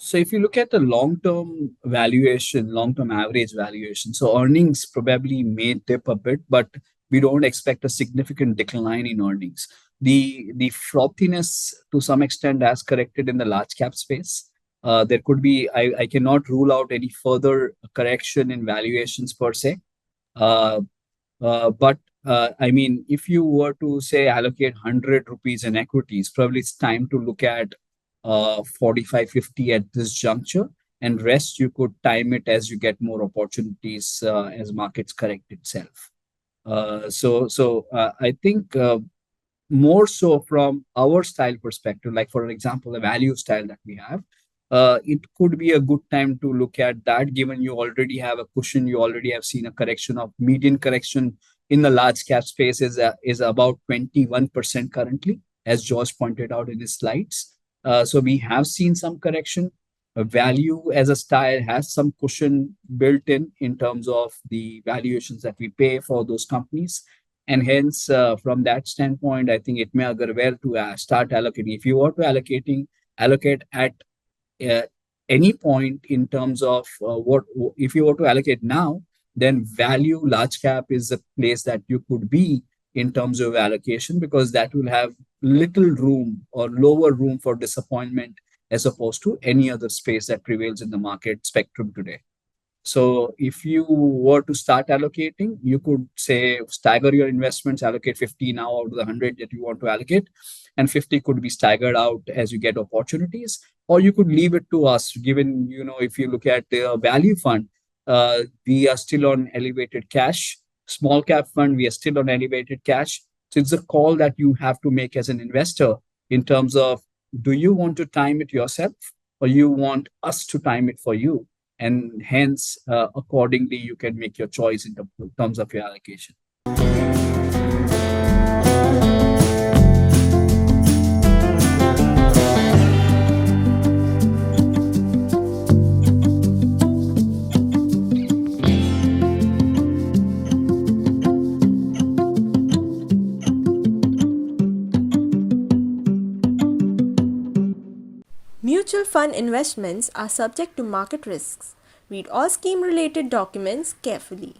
So if you look at the long-term valuation, long-term average valuation, so earnings probably may dip a bit, but we don't expect a significant decline in earnings. The frothiness to some extent has corrected in the large cap space. There could be, I cannot rule out any further correction in valuations per se. Uh, but I mean, if you were to say allocate 100 rupees in equities, probably it's time to look at 45, 50 at this juncture, and rest you could time it as you get more opportunities as markets correct itself. So I think more so from our style perspective, like for example, a value style that we have, it could be a good time to look at that, given you already have a cushion, you already have seen a correction of median correction in the large cap space is about 21% currently, as George pointed out in his slides. So we have seen some correction. Value as a style has some cushion built in terms of the valuations that we pay for those companies, and hence from that standpoint I think it may agar where to start allocating. If you were to allocate at uh, any point in terms of what if you were to allocate now, then value large cap is a place that you could be in terms of allocation, because that will have little room or lower room for disappointment as opposed to any other space that prevails in the market spectrum today. So if you were to start allocating, you could say stagger your investments, allocate 50 now out of the 100 that you want to allocate, and 50 could be staggered out as you get opportunities, or you could leave it to us. Given, if you look at the value fund, we are still on elevated cash. Small cap fund, we are still on elevated cash. So it's a call that you have to make as an investor in terms of, do you want to time it yourself, or you want us to time it for you? And hence accordingly you can make your choice in terms of your allocation. Mutual fund investments are subject to market risks. Read all scheme related documents carefully.